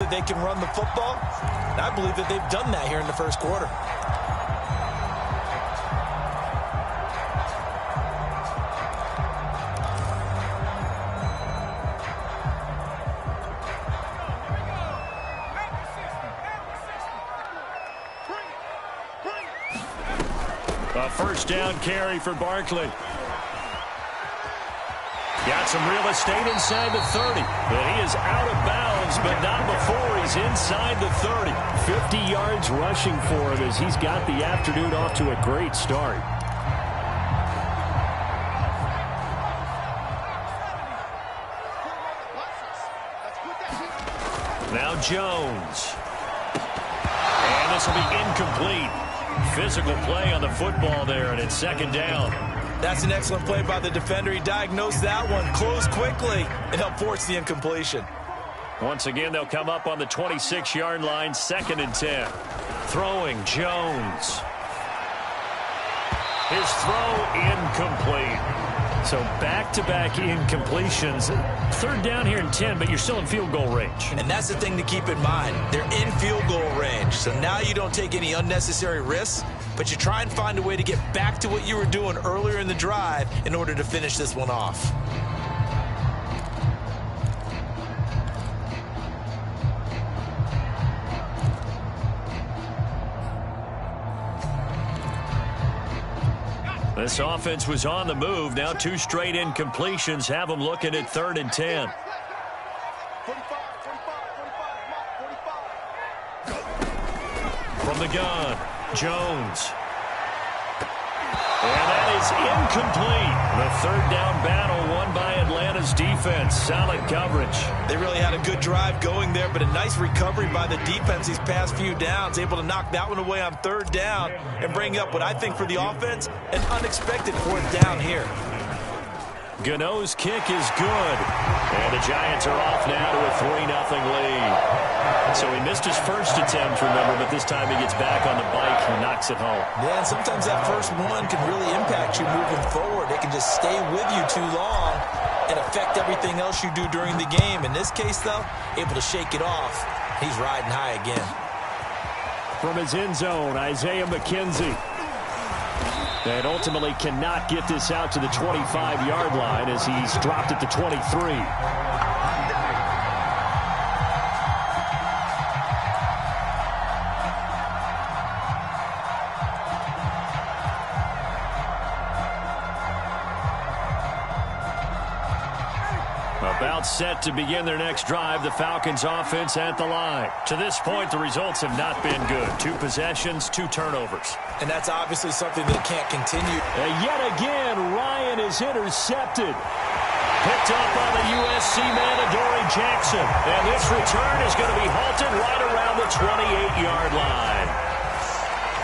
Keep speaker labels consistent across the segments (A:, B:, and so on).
A: that they can run the football. And I believe that they've done that here in the first quarter.
B: A first down carry for Barkley. Got some real estate inside the 30. But he is out of bounds, but not before he's inside the 30. 50 yards rushing for him as he's got the afternoon off to a great start. Now Jones. And this will be incomplete. Physical play on the football there, and it's second down.
A: That's an excellent play by the defender. He diagnosed that one, closed quickly, and helped force the incompletion.
B: Once again, they'll come up on the 26-yard line, 2nd and 10. Throwing, Jones. His throw incomplete. So back-to-back incompletions. Third down here and 10, but you're still in field goal range.
A: And that's the thing to keep in mind. They're in field goal range. So now you don't take any unnecessary risks, but you try and find a way to get back to what you were doing earlier in the drive in order to finish this one off.
B: This offense was on the move. Now 2 straight incompletions have them looking at 3rd and 10. From the gun, Jones. And that is incomplete. The 3rd down battle won by Atlanta's defense. Solid coverage.
A: They really had a good drive going there, but a nice recovery by the defense these past few downs. Able to knock that one away on 3rd down and bring up what I think for the offense, an unexpected 4th down here.
B: Gano's kick is good. And the Giants are off now to a 3-0 lead. So he missed his first attempt, remember, but this time he gets back on the bike and knocks it home.
A: Yeah, and sometimes that first one can really impact you moving forward. It can just stay with you too long and affect everything else you do during the game. In this case, though, able to shake it off. He's riding high again.
B: From his end zone, Isaiah McKenzie. And ultimately cannot get this out to the 25-yard line as he's dropped at the 23. About set to begin their next drive, the Falcons offense at the line. To this point, the results have not been good. 2 possessions, 2 turnovers.
A: And that's obviously something that can't continue.
B: And yet again, Ryan is intercepted. Picked up by the USC man, Adoree Jackson. And this return is going to be halted right around the 28-yard line.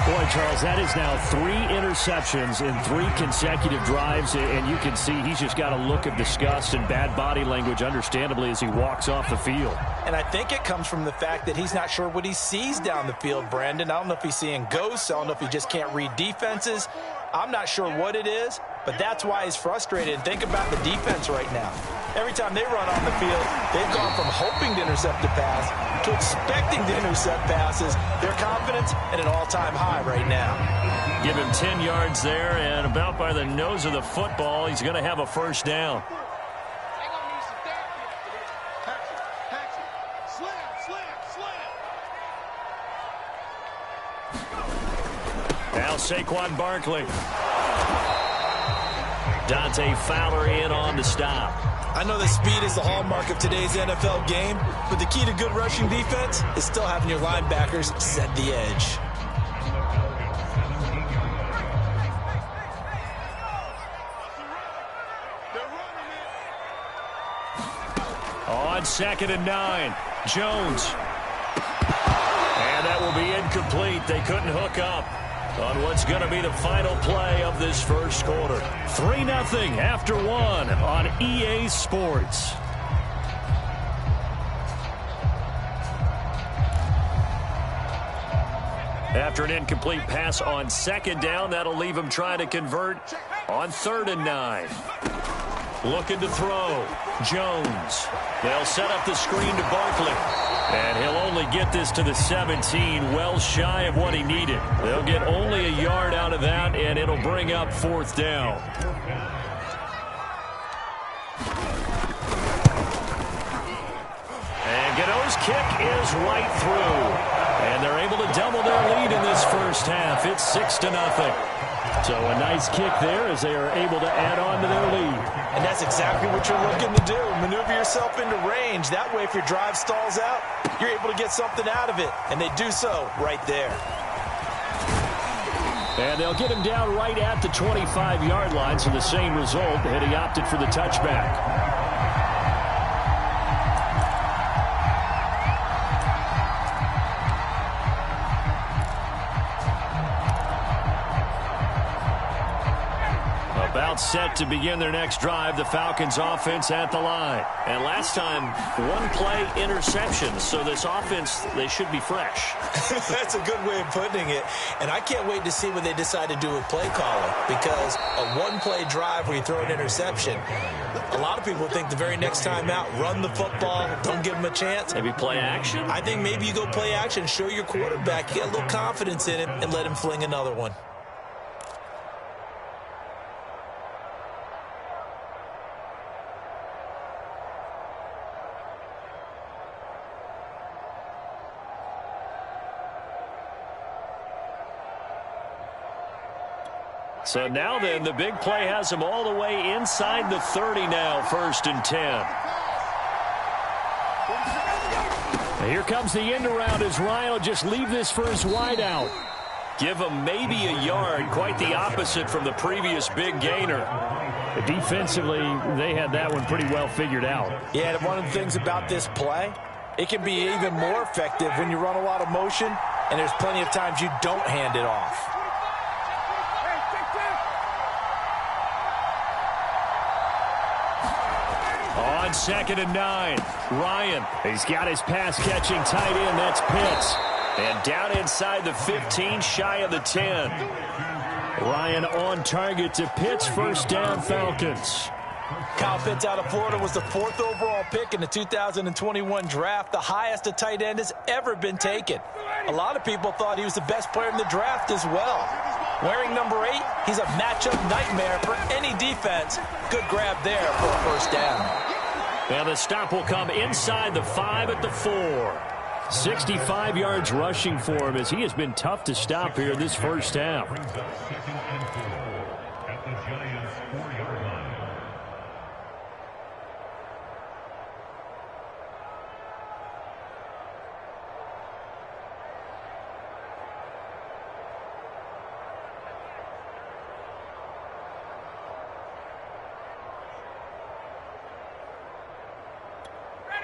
B: Boy, Charles, that is now 3 interceptions in 3 consecutive drives, and you can see he's just got a look of disgust and bad body language, understandably, as he walks off the field.
A: And I think it comes from the fact that he's not sure what he sees down the field, Brandon. I don't know if he's seeing ghosts. I don't know if he just can't read defenses. I'm not sure what it is, but that's why he's frustrated. And think about the defense right now. Every time they run on the field, they've gone from hoping to intercept a pass to expecting to intercept passes. Their confidence at an all-time high right now.
B: Give him 10 yards there, and about by the nose of the football, he's going to have a first down. Now Saquon Barkley. Dante Fowler in on the stop.
A: I know that speed is the hallmark of today's NFL game, but the key to good rushing defense is still having your linebackers set the edge.
B: On 2nd and 9, Jones. And that will be incomplete. They couldn't hook up on what's going to be the final play of this first quarter. 3-0 after 1 on EA Sports. After an incomplete pass on 2nd down, that'll leave him trying to convert on 3rd and 9. Looking to throw. Jones. They'll set up the screen to Barkley. And he'll only get this to the 17, well shy of what he needed. They'll get only a yard out of that, and it'll bring up 4th down. And Gano's kick is right through. And they're able to double their lead in this first half. It's 6-0. So a nice kick there as they are able to add on to their lead.
A: And that's exactly what you're looking to do. Maneuver yourself into range. That way, if your drive stalls out, you're able to get something out of it. And they do so right there.
B: And they'll get him down right at the 25-yard line. So the same result, had he opted for the touchback. About set to begin their next drive, the Falcons offense at the line. And last time, one play interception. So this offense, they should be fresh.
A: That's a good way of putting it. And I can't wait to see what they decide to do with play calling. Because a one-play drive where you throw an interception, a lot of people think the very next time out, run the football, don't give them a chance.
B: Maybe play action?
A: I think maybe you go play action, show your quarterback, get a little confidence in him, and let him fling another one.
B: So now then, the big play has them all the way inside the 30 now, 1st and 10. And here comes the end around as Ryan will just leave this for his wide out. Give him maybe a yard, quite the opposite from the previous big gainer.
C: Defensively, they had that one pretty well figured out.
A: Yeah, and one of the things about this play, it can be even more effective when you run a lot of motion, and there's plenty of times you don't hand it off.
B: On 2nd and 9, Ryan. He's got his pass-catching tight end. That's Pitts. And down inside the 15, shy of the 10. Ryan on target to Pitts. 1st down, Falcons.
A: Kyle Pitts out of Florida was the 4th overall pick in the 2021 draft, the highest a tight end has ever been taken. A lot of people thought he was the best player in the draft as well. Wearing number 8, he's a matchup nightmare for any defense. Good grab there for a 1st down.
B: And the stop will come inside the 5 at the 4. 65 yards rushing for him as he has been tough to stop here this first half.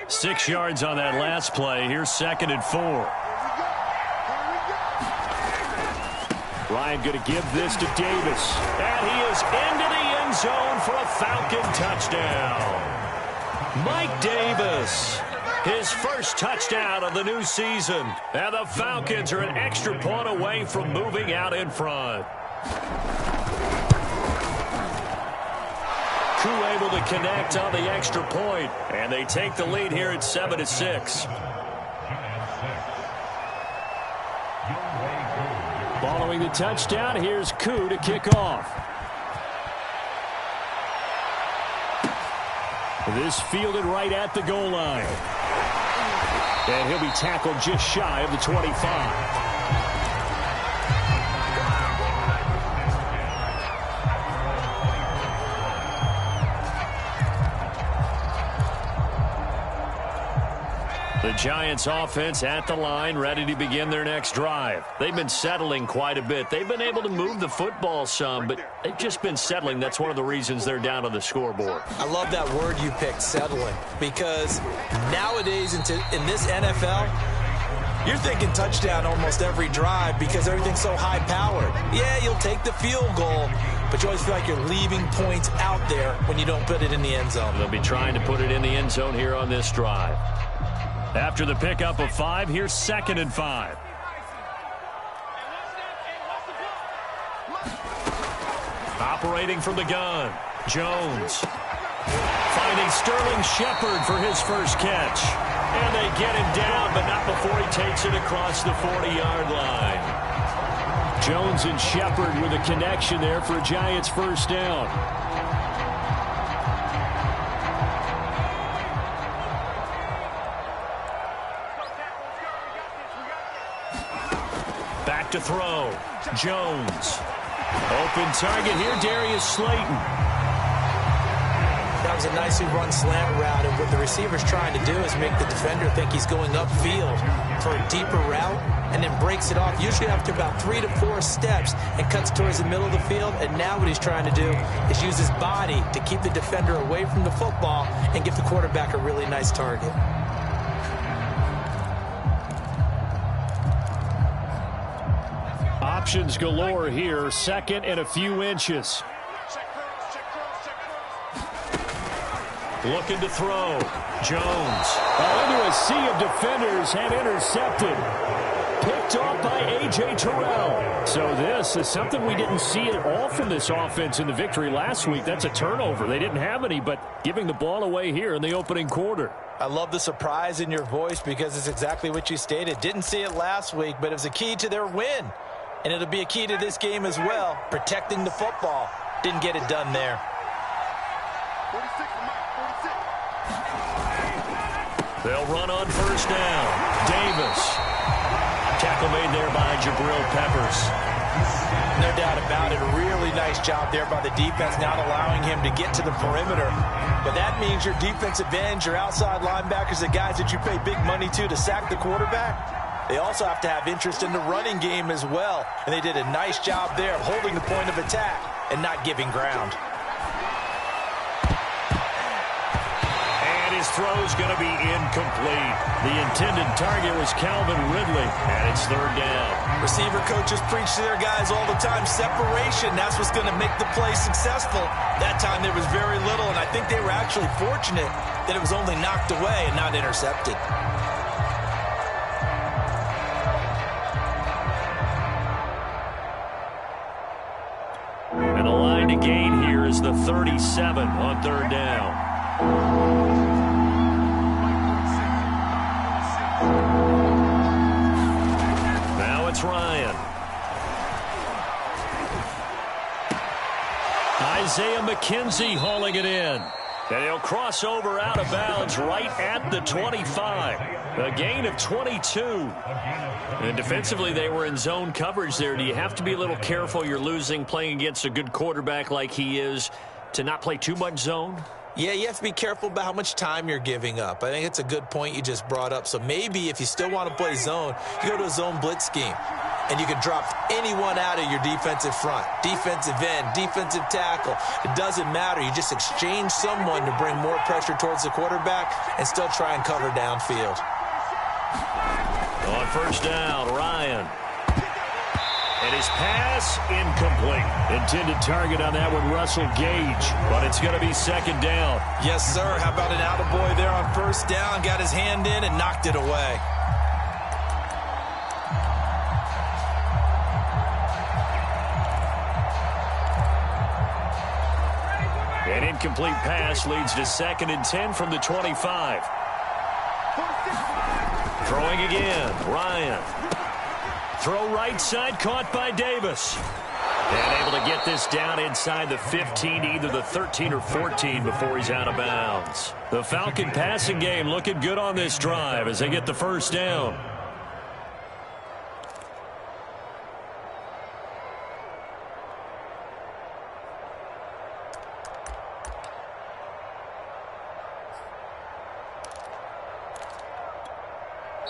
B: Six yards on that last play. Here's 2nd and 4. Ryan going to give this to Davis. And he is into the end zone for a Falcon touchdown. Mike Davis, his first touchdown of the new season. And the Falcons are an extra point away from moving out in front. Koo able to connect on the extra point, and they take the lead here at 7-6. Following the touchdown, here's Koo to kick off. This fielded right at the goal line. And he'll be tackled just shy of the 25. The Giants offense at the line, ready to begin their next drive. They've been settling quite a bit. They've been able to move the football some, but they've just been settling. That's one of the reasons they're down on the scoreboard.
A: I love that word you picked, settling, because nowadays in this NFL, you're thinking touchdown almost every drive because everything's so high-powered. Yeah, you'll take the field goal, but you always feel like you're leaving points out there when you don't put it in the end zone.
B: They'll be trying to put it in the end zone here on this drive. After the pickup of 5, here's 2nd and 5. Operating from the gun, Jones. Finding Sterling Shepard for his first catch. And they get him down, but not before he takes it across the 40-yard line.
C: Jones and Shepard with a connection there for a Giants first down.
B: Back to throw. Jones. Open target here, Darius Slayton.
A: That was a nicely run slant route, and what the receiver's trying to do is make the defender think he's going upfield for a deeper route, and then breaks it off, usually after about 3 to 4 steps, and cuts towards the middle of the field. And now what he's trying to do is use his body to keep the defender away from the football and give the quarterback a really nice target.
C: Options galore here. Second and a few inches.
B: Looking to throw. Jones.
C: Into a sea of defenders and intercepted. Picked off by A.J. Terrell. So this is something we didn't see at all from this offense in the victory last week. That's a turnover. They didn't have any, but giving the ball away here in the opening quarter.
A: I love the surprise in your voice because it's exactly what you stated. Didn't see it last week, but it was a key to their win. And it'll be a key to this game as well, protecting the football. Didn't get it done there.
B: They'll run on first down. Davis. Tackle made there by Jabril Peppers.
A: No doubt about it. A really nice job there by the defense, not allowing him to get to the perimeter. But that means your defensive ends, your outside linebackers, the guys that you pay big money to sack the quarterback, they also have to have interest in the running game as well. And they did a nice job there of holding the point of attack and not giving ground.
B: And his throw is going to be incomplete. The intended target was Calvin Ridley, and it's third down.
A: Receiver coaches preach to their guys all the time. Separation, that's what's going to make the play successful. That time there was very little, and I think they were actually fortunate that it was only knocked away and not intercepted.
B: And the line to gain here is the 37 on third down. Now it's Ryan. Isaiah McKenzie hauling it in. And he'll cross over out of bounds right at the 25. A gain of 22. And defensively, they were in zone coverage there. Do you have to be a little careful? You're losing playing against a good quarterback like he is to not play too much zone?
A: Yeah, you have to be careful about how much time you're giving up. I think it's a good point you just brought up. So maybe if you still want to play zone, you go to a zone blitz scheme. And you can drop anyone out of your defensive front. Defensive end, defensive tackle. It doesn't matter. You just exchange someone to bring more pressure towards the quarterback and still try and cover downfield.
B: On first down, Ryan. And his pass incomplete.
C: Intended target on that one, Russell Gage.
B: But it's going to be second down.
A: Yes, sir. How about an attaboy there on first down? Got his hand in and knocked it away.
B: An incomplete pass leads to 2nd and 10 from the 25. Throwing again, Ryan. Throw right side, caught by Davis. And able to get this down inside the 15, either the 13 or 14 before he's out of bounds. The Falcon passing game looking good on this drive as they get the first down.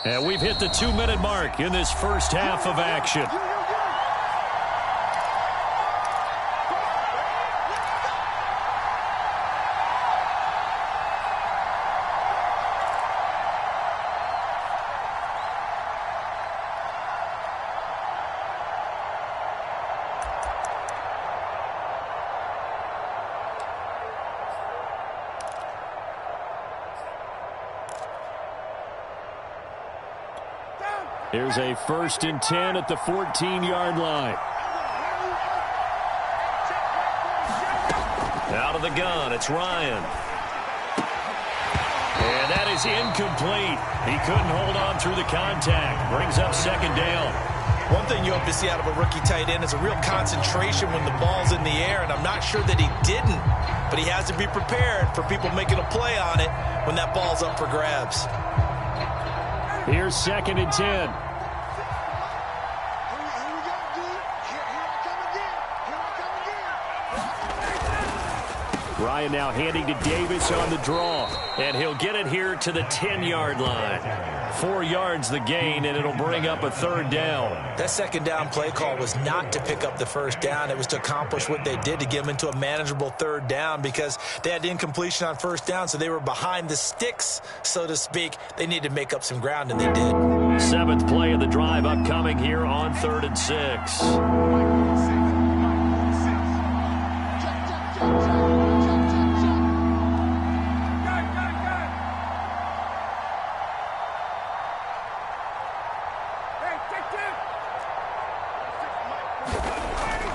B: And we've hit the 2-minute mark in this first half of action.
C: Here's a 1st and 10 at the 14-yard line.
B: Out of the gun, it's Ryan. And that is
C: is incomplete. He couldn't hold on through the contact. Brings up second down.
A: One thing you hope to see out of a rookie tight end is a real concentration when the ball's in the air, and I'm not sure that he didn't, but he has to be prepared for people making a play on it when that ball's up for grabs.
C: Here's 2nd and 10. Ryan now handing to Davis on the draw, and he'll get it here to the 10-yard line. 4 yards the gain, and it'll bring up a 3rd down.
A: That 2nd down play call was not to pick up the 1st down. It was to accomplish what they did, to get them into a manageable 3rd down, because they had incompletion on 1st down, so they were behind the sticks, so to speak. They needed to make up some ground, and they did.
C: 7th play of the drive upcoming here on 3rd and 6.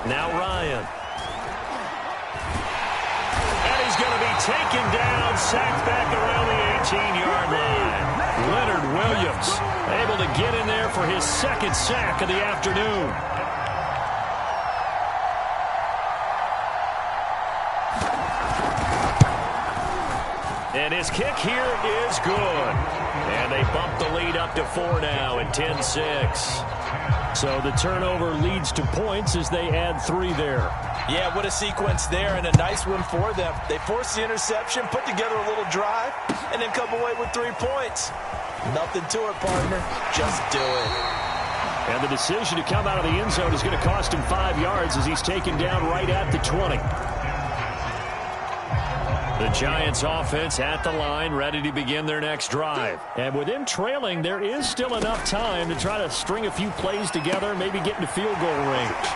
C: Now Ryan. And he's going to be taken down, sacked back around the 18-yard line. Leonard Williams able to get in there for his 2nd sack of the afternoon. And his kick here is good. And they bump the lead up to 4 now at 10-6. So the turnover leads to points as they add 3 there.
A: Yeah, what a sequence there, and a nice one for them. They forced the interception, put together a little drive, and then come away with 3 points. Nothing to it, partner. Just do it.
C: And the decision to come out of the end zone is going to cost him 5 yards as he's taken down right at the 20. The Giants offense at the line, ready to begin their next drive. And with them trailing, there is still enough time to try to string a few plays together, maybe get into field goal range.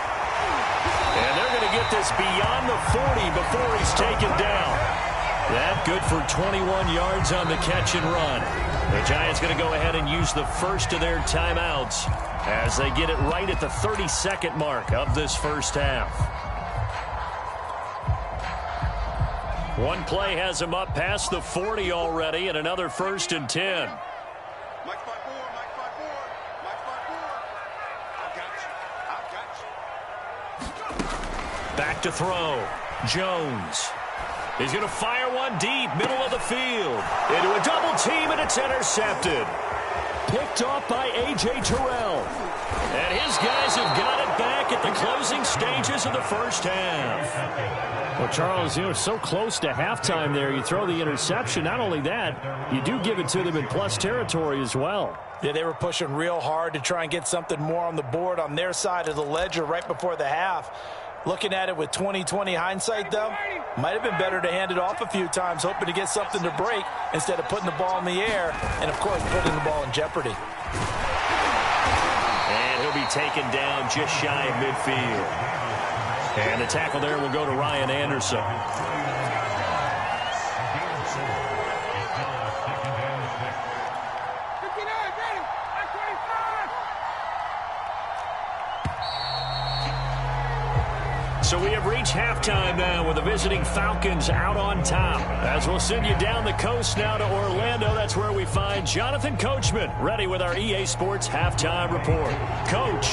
C: And they're going to get this beyond the 40 before he's taken down. That good for 21 yards on the catch and run. The Giants going to go ahead and use the first of their timeouts as they get it right at the 30-second mark of this first half. One play has him up past the 40 already, and another 1st and 10. Back to throw. Jones. He's going to fire one deep, middle of the field. Into a double team, and it's intercepted. Picked off by A.J. Terrell. And his guys have got it back at the closing stages of the first half. Well, Charles, so close to halftime there. You throw the interception. Not only that, you do give it to them in plus territory as well.
A: Yeah, they were pushing real hard to try and get something more on the board on their side of the ledger right before the half. Looking at it with 20/20 hindsight, though, might have been better to hand it off a few times, hoping to get something to break instead of putting the ball in the air and, of course, putting the ball in jeopardy.
C: And he'll be taken down just shy of midfield. And the tackle there will go to Ryan Anderson. So we have reached halftime now with the visiting Falcons out on top. As we'll send you down the coast now to Orlando, that's where we find Jonathan Coachman, ready with our EA Sports Halftime Report. Coach.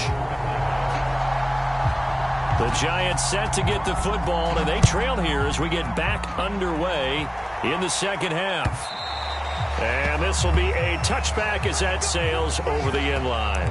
C: The Giants set to get the football, and they trail here as we get back underway in the second half. And this will be a touchback as that sails over the end line.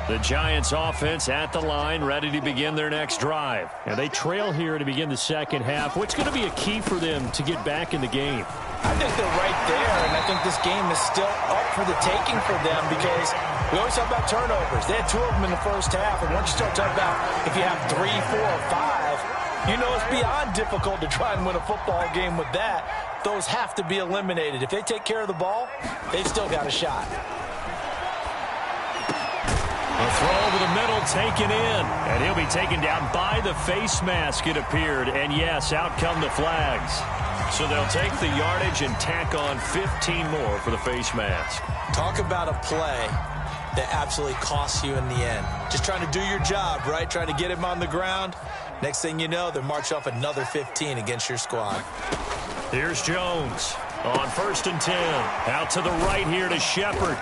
C: The Giants offense at the line, ready to begin their next drive. And they trail here to begin the second half. What's going to be a key for them to get back in the game?
A: I think they're right there, and I think this game is still up for the taking for them because we always talk about turnovers. They had 2 of them in the first half, and once you start talking about if you have 3, 4, or 5, you know it's beyond difficult to try and win a football game with that. Those have to be eliminated. If they take care of the ball, they've still got a shot.
C: A throw over the middle taken in, and he'll be taken down by the face mask, it appeared. And yes, out come the flags. So they'll take the yardage and tack on 15 more for the face mask.
A: Talk about a play that absolutely costs you in the end. Just trying to do your job, right? Trying to get him on the ground, Next thing you know, they're marching off another 15 against your squad.
B: Here's Jones on 1st and 10. Out to the right here to Shepard.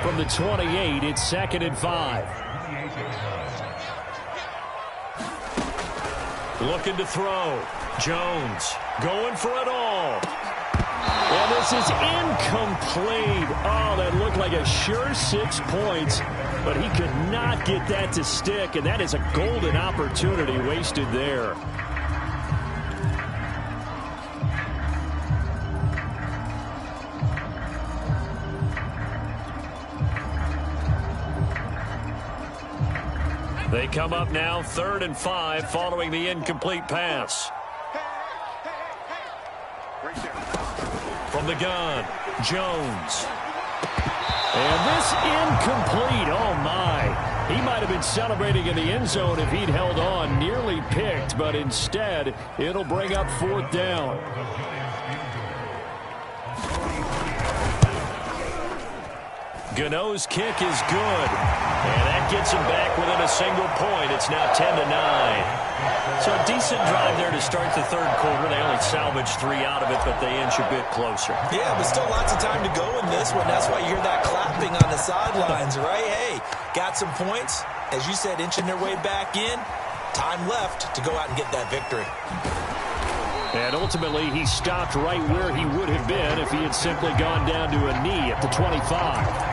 B: From the 28, it's 2nd and 5. Looking to throw. Jones going for it all.
C: And this is incomplete. Oh, that looked like a sure 6 points, but he could not get that to stick, and that is a golden opportunity wasted there.
B: They come up now 3rd and 5 following the incomplete pass. From the gun, Jones.
C: And this incomplete. Oh, my. He might have been celebrating in the end zone if he'd held on. Nearly picked, but instead, it'll bring up 4th down.
B: Gano's kick is good. And that gets him back within a single point. It's now 10-9. So a decent drive there to start the 3rd quarter. They only salvaged 3 out of it, but they inch a bit closer.
A: Yeah, but still lots of time to go in this one. That's why you hear that clapping on the sidelines, right? Hey, got some points. As you said, inching their way back in. Time left to go out and get that victory.
C: And ultimately, he stopped right where he would have been if he had simply gone down to a knee at the 25.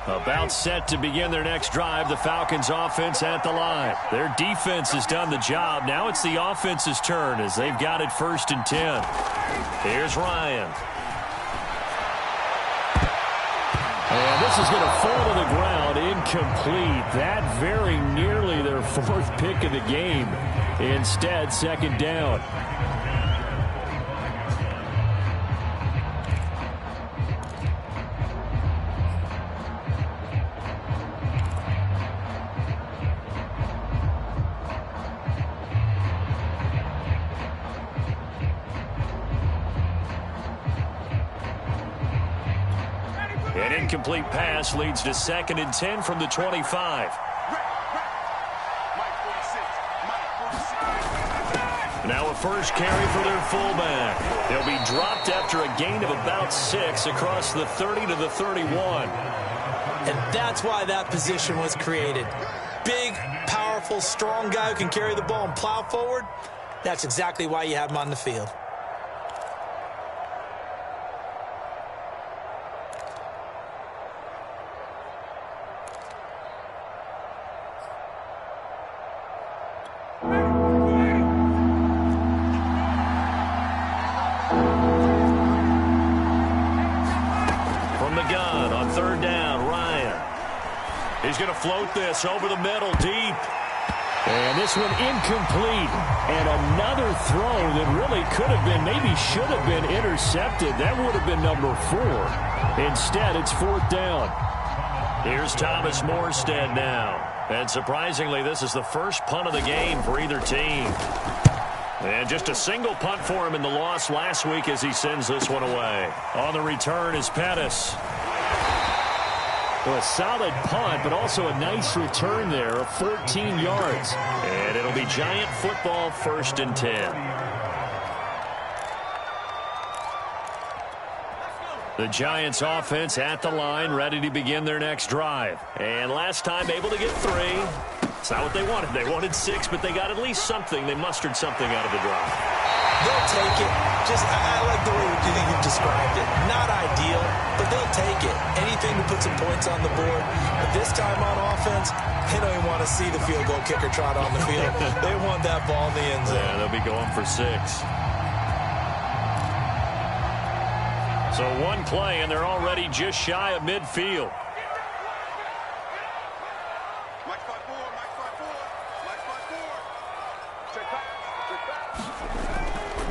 B: About set to begin their next drive. The Falcons offense at the line. Their defense has done the job. Now it's the offense's turn as they've got it 1st and 10. Here's Ryan.
C: And this is going to fall to the ground incomplete. That very nearly their 4th pick of the game. Instead, 2nd down.
B: An incomplete pass leads to 2nd and 10 from the 25. Now a first carry for their fullback. They'll be dropped after a gain of about 6 across the 30 to the 31.
A: And that's why that position was created. Big, powerful, strong guy who can carry the ball and plow forward. That's exactly why you have him on the field.
B: He's going to float this over the middle deep.
C: And this one incomplete. And another throw that really could have been, maybe should have been intercepted. That would have been number 4. Instead, it's 4th down.
B: Here's Thomas Morstead now. And surprisingly, this is the first punt of the game for either team. And just a single punt for him in the loss last week as he sends this one away. On the return is Pettis.
C: Well, a solid punt, but also a nice return there of 14 yards.
B: And it'll be Giant football 1st and 10. The Giants offense at the line, ready to begin their next drive. And last time able to get 3. It's not what they wanted. They wanted 6, but they got at least something. They mustered something out of the drive.
A: They'll take it. I like the way you described it. Not ideal, but they'll take it. Anything to put some points on the board. But this time on offense, they don't even want to see the field goal kicker trot on the field. They want that ball in the end zone.
B: Yeah, they'll be going for 6. So one play, and they're already just shy of midfield.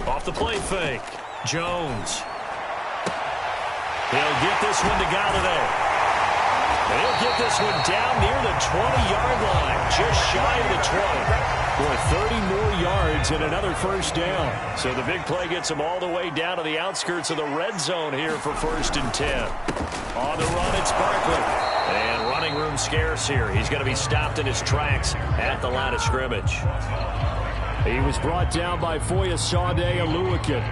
B: Off the play fake. Jones. He'll get this one to Galladay. He'll get this one down near the 20-yard line, just shy of the 20. Boy, 30 more yards and another first down. So the big play gets him all the way down to the outskirts of the red zone here for 1st and 10. On the run, it's Barkley. And running room scarce here. He's going to be stopped in his tracks at the line of scrimmage.
C: He was brought down by Foyesade Oluwakin.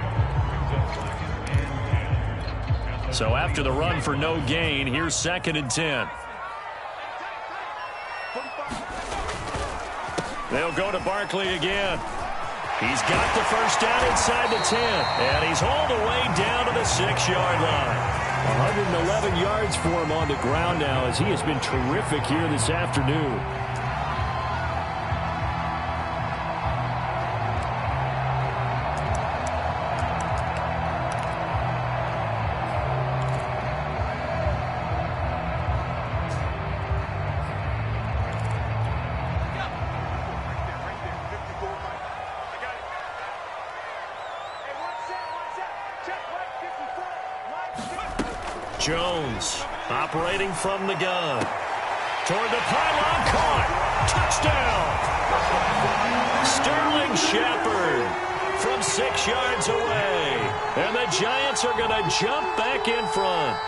B: So after the run for no gain, here's 2nd and 10. They'll go to Barkley again. He's got the first down inside the 10. And he's all the way down to the 6-yard line.
C: 111 yards for him on the ground now as he has been terrific here this afternoon.
B: Jones operating from the gun. Toward the pylon, caught. Touchdown. Sterling Shepard from 6 yards away. And the Giants are going to jump back in front.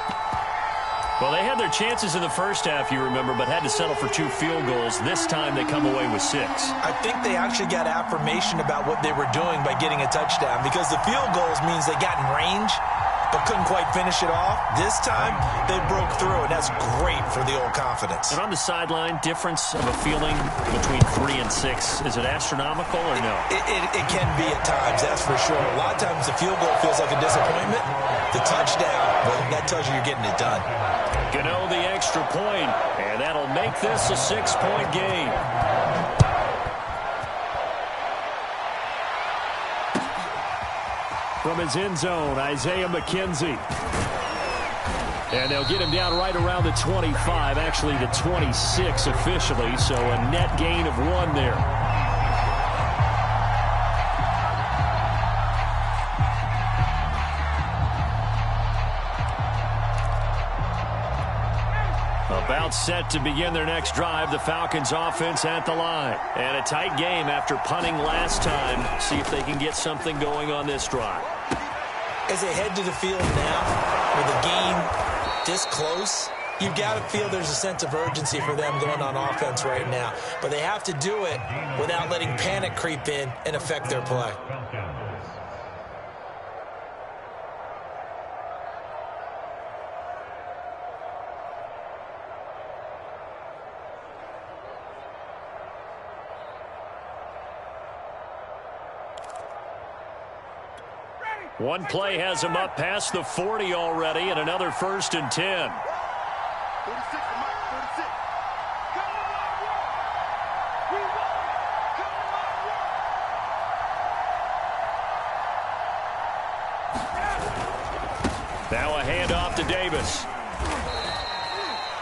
B: Well, they had their chances in the first half, you remember, but had to settle for 2 field goals. This time they come away with 6.
A: I think they actually got affirmation about what they were doing by getting a touchdown, because the field goals means they got in range but couldn't quite finish it off. This time, they broke through, and that's great for the old confidence.
B: And on the sideline, difference of a feeling between 3 and 6, is it astronomical or no?
A: It can be at times, that's for sure. A lot of times the field goal feels like a disappointment. The touchdown, well, that tells you you're getting it done.
B: Gano the extra point, and that'll make this a 6-point game.
C: From his end zone, Isaiah McKenzie. And they'll get him down right around the 25, actually the 26 officially, so a net gain of 1 there. About set to begin their next drive, the Falcons offense at the line.
B: And a tight game after punting last time. See if they can get something going on this drive.
A: As they head to the field now, with the game this close, you've got to feel there's a sense of urgency for them going on offense right now. But they have to do it without letting panic creep in and affect their play.
B: One play has him up past the 40 already, and another 1st and 10. Now a handoff to Davis.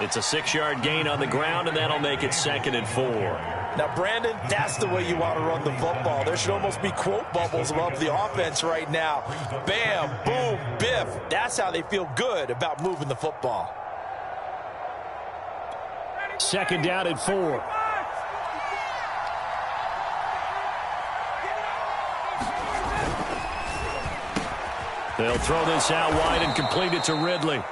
B: It's a 6-yard gain on the ground, and that'll make it 2nd and 4.
A: Now, Brandon, that's the way you want to run the football. There should almost be quote bubbles above the offense right now. Bam, boom, biff. That's how they feel good about moving the football.
C: 2nd down and 4.
B: They'll throw this out wide and complete it to Ridley.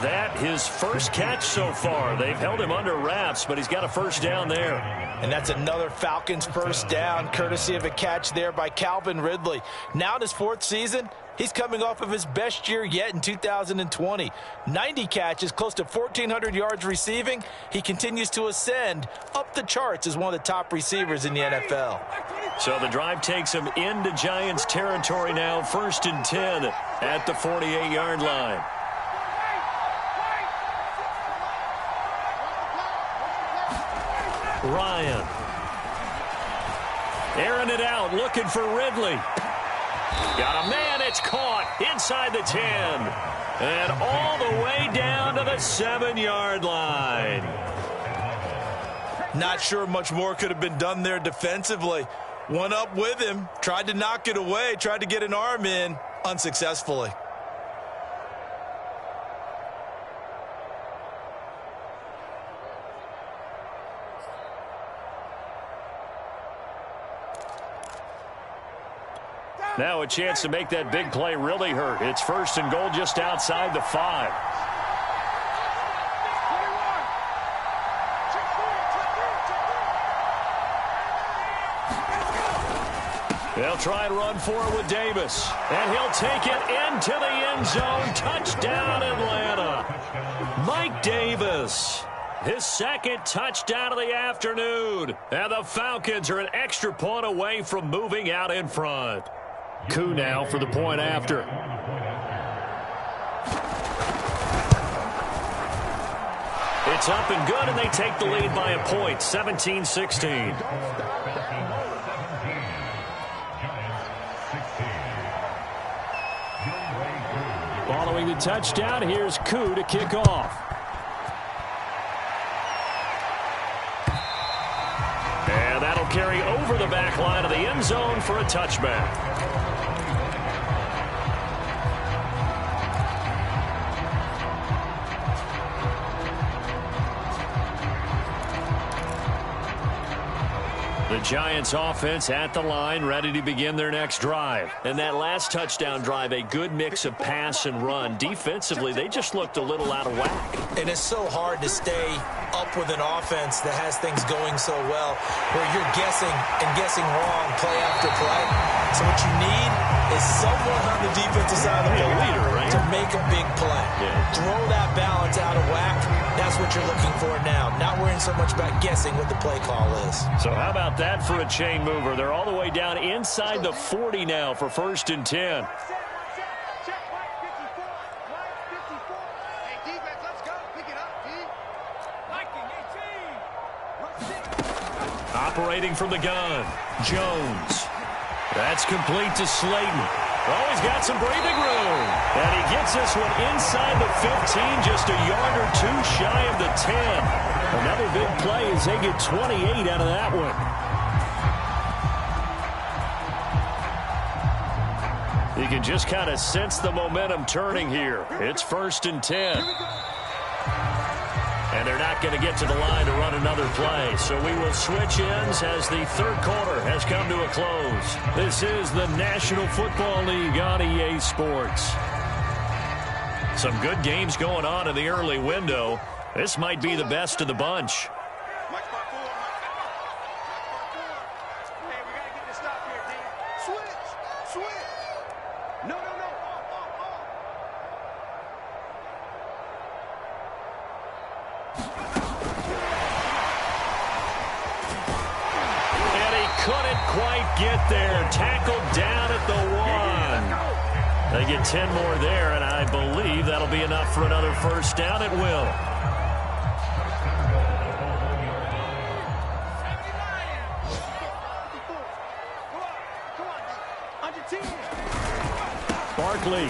B: That his first catch so far. They've held him under wraps, but he's got a first down there.
A: And that's another Falcons first down, courtesy of a catch there by Calvin Ridley. Now in his 4th season, he's coming off of his best year yet in 2020. 90 catches, close to 1,400 yards receiving. He continues to ascend up the charts as one of the top receivers in the NFL.
B: So the drive takes him into Giants territory now, 1st and 10 at the 48-yard line. Ryan. Airing it out, looking for Ridley. Got a man, it's caught inside the 10. And all the way down to the 7-yard line.
A: Not sure much more could have been done there defensively. One up with him. Tried to knock it away. Tried to get an arm in. Unsuccessfully.
C: Now a chance to make that big play really hurt. It's 1st and goal just outside the 5. They'll try and run for it with Davis. And he'll take it into the end zone. Touchdown, Atlanta. Mike Davis. His 2nd touchdown of the afternoon. And the Falcons are an extra point away from moving out in front. Koo now for the point after. It's up and good, and they take the lead by a point, 17-16. Following the touchdown, here's Koo to kick off. And that'll carry over the back line of the end zone for a touchback. The Giants offense at the line, ready to begin their next drive. And that last touchdown drive, a good mix of pass and run. Defensively, they just looked a little out of whack.
A: And it's so hard to stay up with an offense that has things going so well, where you're guessing and guessing wrong play after play. So what you need is someone on the defensive side of the ball
C: leader, right?
A: to make a big play.
C: Yeah.
A: Throw that balance out of whack. That's what you're looking for now. Not worrying so much about guessing what the play call is.
C: So how about that for a chain mover? They're all the way down inside the 40 now for 1st and 10. Operating from the gun, Jones. That's complete to Slayton. Oh, he's got some breathing room. And he gets this one inside the 15, just a yard or two shy of the 10. Another big play as they get 28 out of that one. You can just kind of sense the momentum turning here. It's 1st and 10. And they're not going to get to the line to run another play. So we will switch ends as the 3rd quarter has come to a close. This is the National Football League on EA Sports. Some good games going on in the early window. This might be the best of the bunch. Get there, tackled down at the 1. They get 10 more there, and I believe that'll be enough for another 1st down at will. Barkley.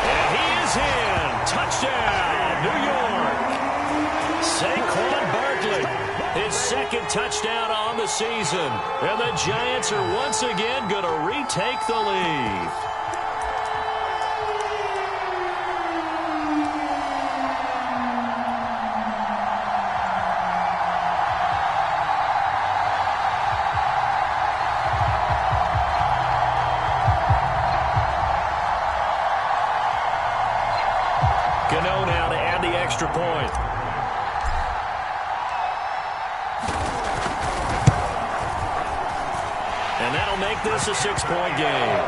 C: And he is in. Touchdown, New York. Saquon Barkley. His 2nd touchdown on the season. And the Giants are once again going to retake the lead. Gano now to add the extra point. And that'll make this a 6-point game.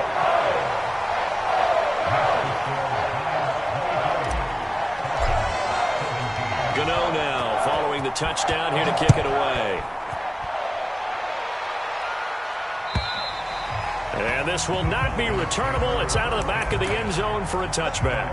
C: Gano now following the touchdown here to kick it away. And this will not be returnable. It's out of the back of the end zone for a touchback.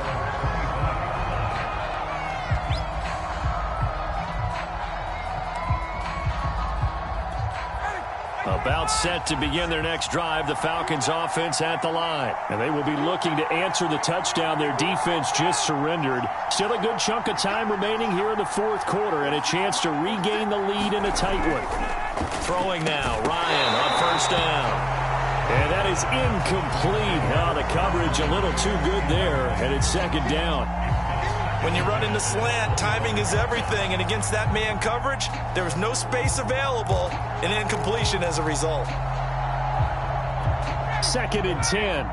C: About set to begin their next drive, the Falcons offense at the line. And they will be looking to answer the touchdown their defense just surrendered. Still a good chunk of time remaining here in the 4th quarter and a chance to regain the lead in a tight one.
B: Throwing now, Ryan on first down.
C: And that is incomplete. Now the coverage a little too good there, and it's second down.
A: When you run into slant, timing is everything, and against that man coverage, there was no space available, and incompletion as a result.
C: Second and 10.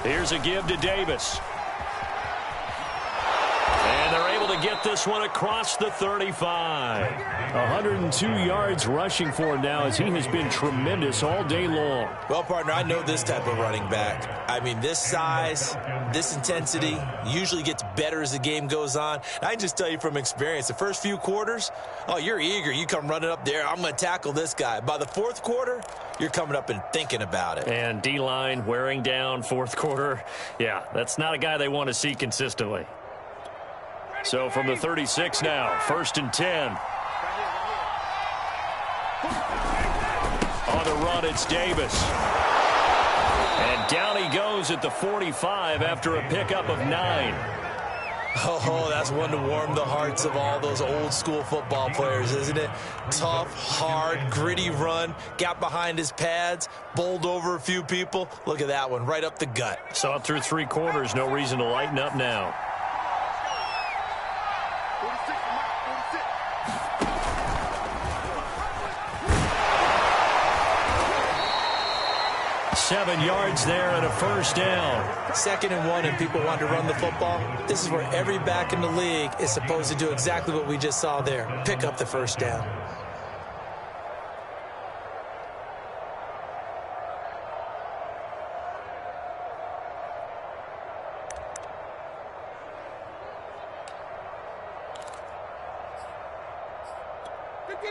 C: Here's a give to Davis. And they're able to get this one across the 35. 102 yards rushing for him now as he has been tremendous all day long.
A: Well, partner, I know this type of running back. I mean, this size, this intensity usually gets better as the game goes on. I can just tell you from experience, the first few quarters, oh, you're eager. You come running up there, I'm going to tackle this guy. By the fourth quarter, you're coming up and thinking about it.
C: And D-line wearing down fourth quarter. Yeah, that's not a guy they want to see consistently. So from the 36 now, first and 10. On the run, it's Davis. And down he goes at the 45 after a pickup of 9.
A: Oh, that's one to warm the hearts of all those old school football players, isn't it? Tough, hard, gritty run, got behind his pads, bowled over a few people. Look at that one, right up the gut.
C: Saw it through 3 quarters, no reason to lighten up now. Seven yards there and a first down.
A: 2nd and 1 and people want to run the football. This is where every back in the league is supposed to do exactly what we just saw there. Pick up the first down.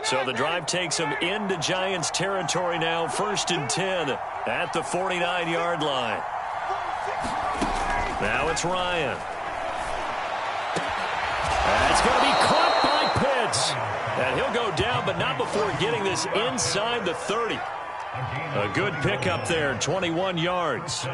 C: So the drive takes them into Giants territory now. First and 10 at the 49-yard line. Now it's Ryan. That's going to be caught by Pitts. And he'll go down, but not before getting this inside the 30. A good pickup there, 21 yards.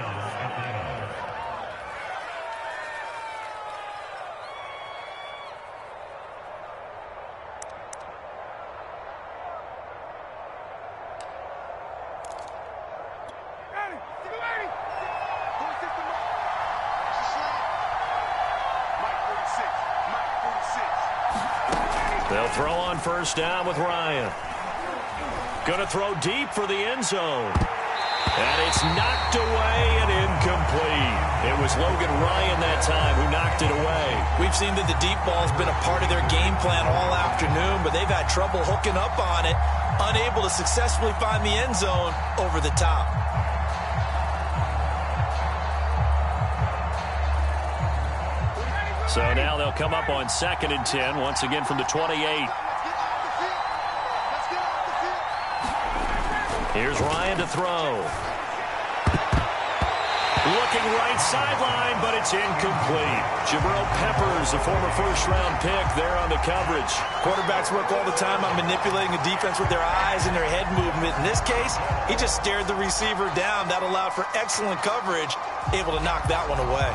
C: They'll throw on first down with Ryan. Going to throw deep for the end zone. And it's knocked away and incomplete. It was Logan Ryan that time who knocked it away.
A: We've seen that the deep ball has been a part of their game plan all afternoon, but they've had trouble hooking up on it, unable to successfully find the end zone over the top.
C: So now they'll come up on 2nd and 10, once again from the 28. Here's Ryan to throw. Looking right sideline, but it's incomplete. Jabril Peppers, a former first-round pick, there on the coverage.
A: Quarterbacks work all the time on manipulating the defense with their eyes and their head movement. In this case, he just stared the receiver down. That allowed for excellent coverage, able to knock that one away.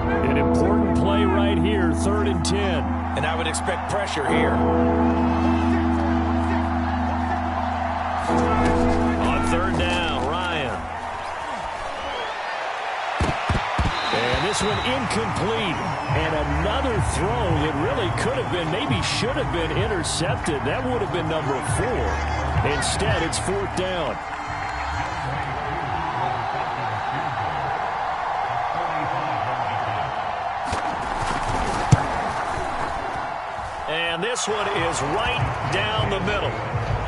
C: An important play right here, 3rd and 10.
A: And I would expect pressure here.
C: On 3rd down, Ryan. And this one incomplete. And another throw that really could have been, maybe should have been intercepted. That would have been number 4. Instead, it's 4th down. And this one is right down the middle.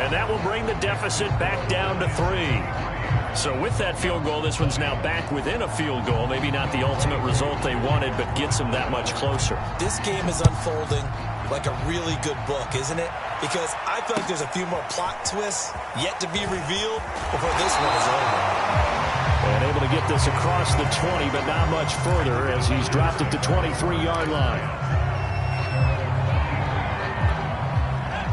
C: And that will bring the deficit back down to 3. So with that field goal, this one's now back within a field goal. Maybe not the ultimate result they wanted, but gets them that much closer.
A: This game is unfolding like a really good book, isn't it? Because I feel like there's a few more plot twists yet to be revealed before this one is over.
C: And able to get this across the 20, but not much further as he's dropped it to 23-yard line.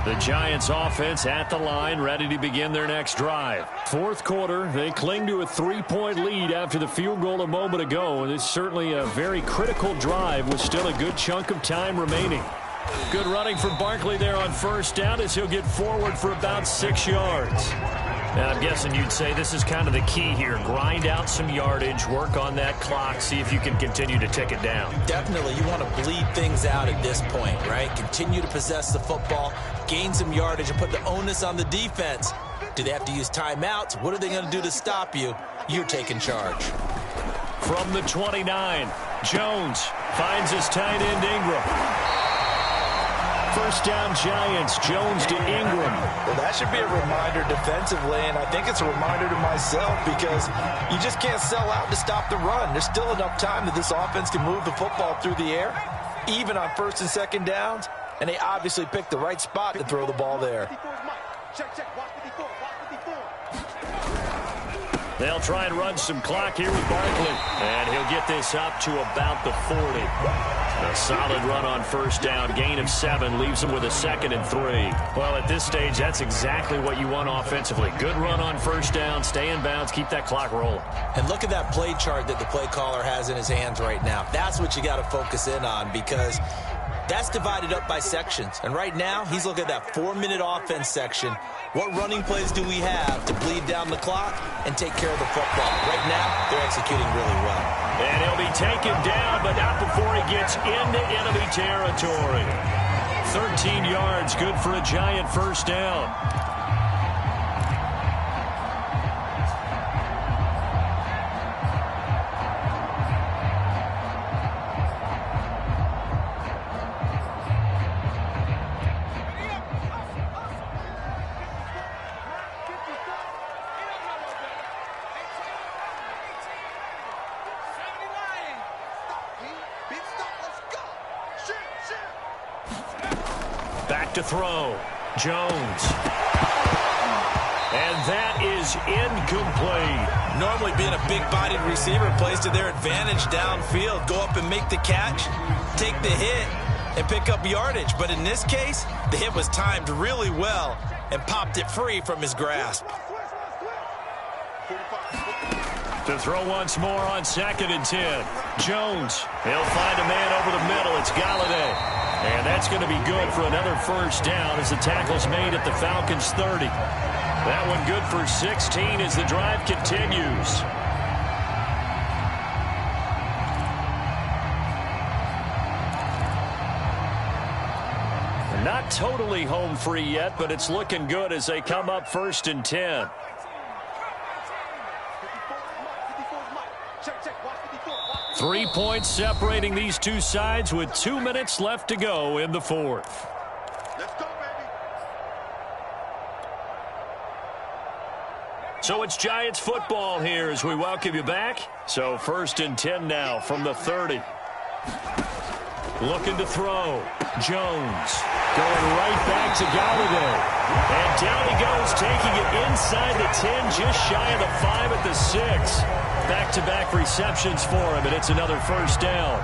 C: The Giants offense at the line, ready to begin their next drive. Fourth quarter, they cling to a 3-point lead after the field goal a moment ago. And it's certainly a very critical drive with still a good chunk of time remaining. Good running from Barkley there on first down as he'll get forward for about 6 yards.
B: Now, I'm guessing you'd say this is kind of the key here. Grind out some yardage, work on that clock, see if you can continue to tick it down.
A: Definitely, you want to bleed things out at this point, right? Continue to possess the football, gain some yardage, and put the onus on the defense. Do they have to use timeouts? What are they going to do to stop you? You're taking charge.
C: From the 29, Jones finds his tight end Ingram. First down Giants, Jones to Ingram.
A: Well, that should be a reminder defensively, and I think it's a reminder to myself because you just can't sell out to stop the run. There's still enough time that this offense can move the football through the air, even on first and second downs, and they obviously picked the right spot to throw the ball there.
C: They'll try and run some clock here with Barkley, and he'll get this up to about the 40. A solid run on first down, gain of 7, leaves him with a 2nd and 3.
B: Well, at this stage, that's exactly what you want offensively. Good run on first down, stay in bounds, keep that clock rolling.
A: And look at that play chart that the play caller has in his hands right now. That's what you got to focus in on because that's divided up by sections. And right now, he's looking at that 4-minute offense section. What running plays do we have to bleed down the clock and take care of the football? Right now, they're executing really well.
C: And he'll be taken down, but not before he gets into enemy territory. 13 yards, good for a Giant first down. Back to throw. Jones. And that is incomplete.
A: Normally being a big-bodied receiver plays to their advantage downfield. Go up and make the catch, take the hit, and pick up yardage. But in this case, the hit was timed really well and popped it free from his grasp.
C: To throw once more on 2nd and 10. Jones. He'll find a man over the middle. It's Galladay. And that's going to be good for another first down as the tackle's made at the Falcons' 30. That one good for 16 as the drive continues. Not totally home free yet, but it's looking good as they come up 1st and 10. Three points separating these two sides with 2 minutes left to go in the fourth.
D: Let's go, baby.
C: So it's Giants football here as we welcome you back. So 1st and 10 now from the 30. Looking to throw. Jones going right back to Galladay. And down he goes, taking it inside the 10, just shy of the 5 at the 6. Back-to-back receptions for him, and it's another first down.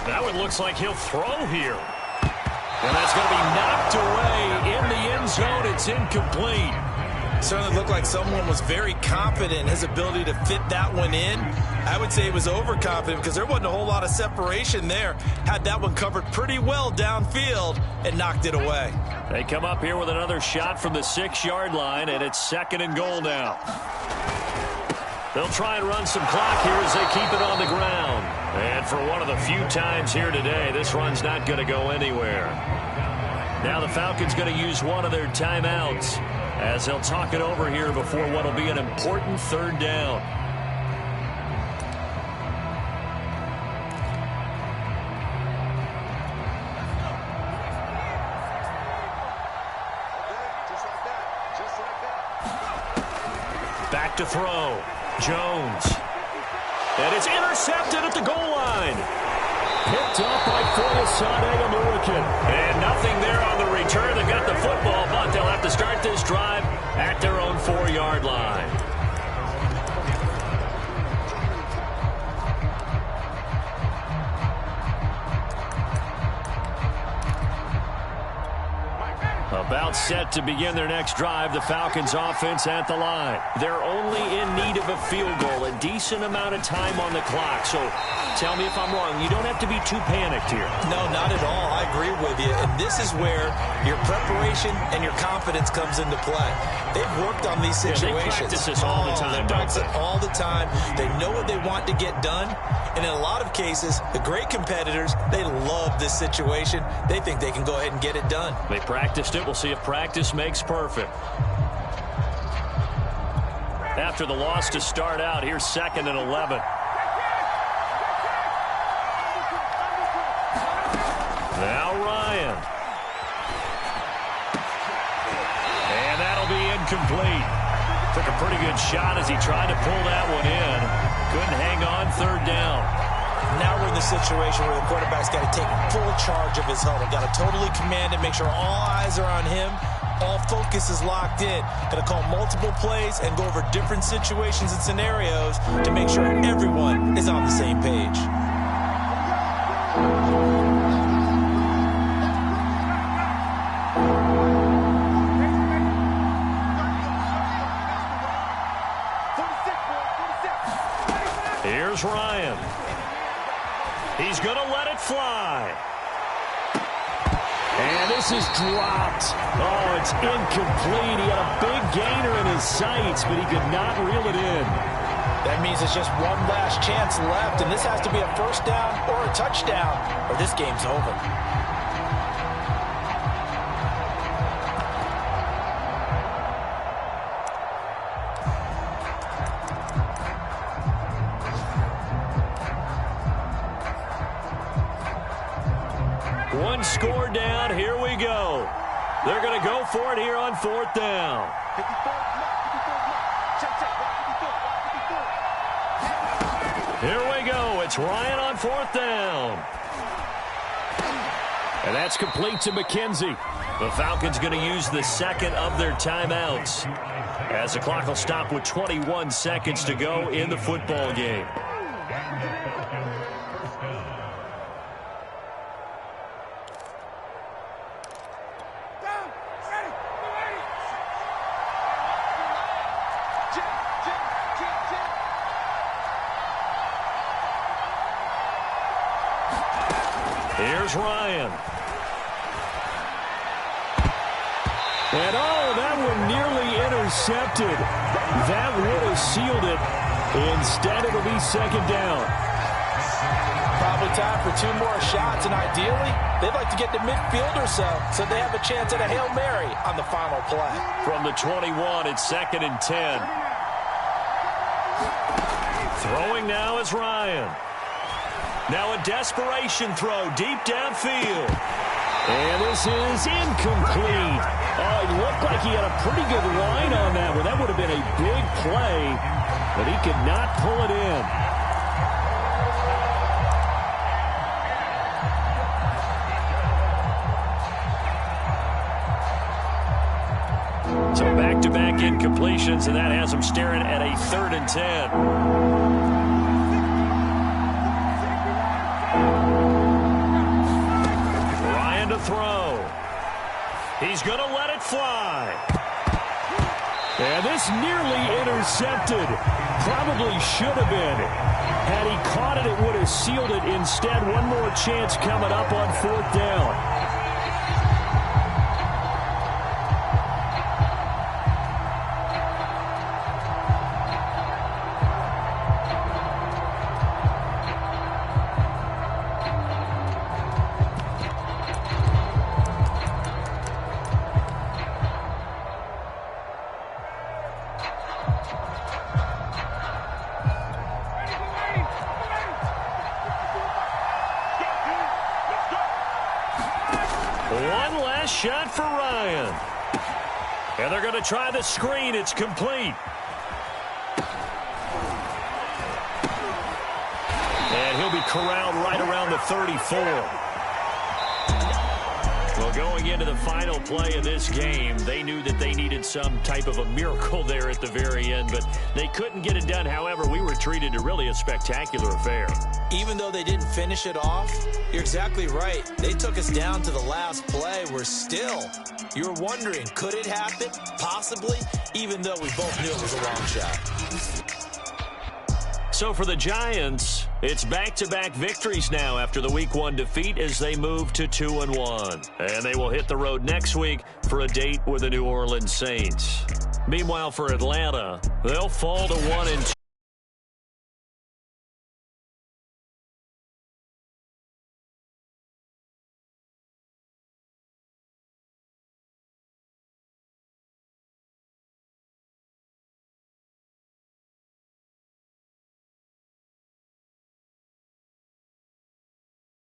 C: That one looks like he'll throw here. And that's going to be knocked away in the end zone. It's incomplete.
A: Certainly looked like someone was very confident in his ability to fit that one in. I would say he was overconfident because there wasn't a whole lot of separation there. Had that one covered pretty well downfield and knocked it away.
C: They come up here with another shot from the 6-yard line, and it's 2nd and goal now. They'll try and run some clock here as they keep it on the ground. And for one of the few times here today, this run's not going to go anywhere. Now the Falcons going to use one of their timeouts as they'll talk it over here before what will be an important 3rd down.
B: back to throw. Jones. And it's intercepted at the goal line.
C: Picked up by Foyesade American.
B: And nothing there on the return. They got the football, but they'll have to start this drive at their own 4-yard line. About set to begin their next drive, the Falcons offense at the line. They're only in need of a field goal, a decent amount of time on the clock. So tell me if I'm wrong. You don't have to be too panicked here.
A: No, not at all. I agree with you. And this is where your preparation and your confidence comes into play. They've worked on these situations.
B: They practice this all the time.
A: They practice it all the time. They know what they want to get done. And in a lot of cases, the great competitors, they love this situation. They think they can go ahead and get it done.
B: They practiced it. We'll see if practice makes perfect. After the loss to start out, here's 2nd and 11. Now Ryan. And that'll be incomplete. Took a pretty good shot as he tried to pull that one in. Couldn't hang on 3rd down.
A: Now we're in the situation where the quarterback's got to take full charge of his huddle. Got to totally command it, make sure all eyes are on him. All focus is locked in. Got to call multiple plays and go over different situations and scenarios to make sure everyone is on the same page.
B: Here's Ryan. He's going to let it fly.
C: And this is dropped. Oh, it's incomplete. He had a big gainer in his sights, but he could not reel it in.
A: That means it's just one last chance left, and this has to be a 1st down or a touchdown, or this game's over.
B: One score down. Here we go. They're going to go for it here on 4th down. Here we go. It's Ryan on 4th down.
C: And that's complete to McKenzie.
B: The Falcons going to use the 2nd of their timeouts as the clock will stop with 21 seconds to go in the football game. Here's Ryan.
C: And oh, that one nearly intercepted. That would have sealed it. Instead, it'll be 2nd down.
A: Probably time for 2 more shots, and ideally, they'd like to get to midfield or so they have a chance at a Hail Mary on the final play.
B: From the 21, it's 2nd and 10. Throwing now is Ryan. Now a desperation throw deep downfield.
C: And this is incomplete. Oh, it looked like he had a pretty good line on that one. That would have been a big play, but he could not pull it in.
B: So back-to-back incompletions, and that has them staring at a 3rd and 10. Throw. He's going to let it fly.
C: And this nearly intercepted. Probably should have been. Had he caught it, it would have sealed it. Instead, one more chance coming up on 4th down.
B: One last shot for Ryan. And they're going to try the screen. It's complete. corralled right around the 34. Well, going into the final play of this game, they knew that they needed some type of a miracle there at the very end, but they couldn't get it done. However, we were treated to really a spectacular affair.
A: Even though they didn't finish it off, you're exactly right. They took us down to the last play. We're still, you're wondering, could it happen? Possibly, even though we both knew it was a long shot.
B: So for the Giants, it's back-to-back victories now after the Week 1 defeat as they move to 2-1. And they will hit the road next week for a date with the New Orleans Saints. Meanwhile, for Atlanta, they'll fall to 1-2.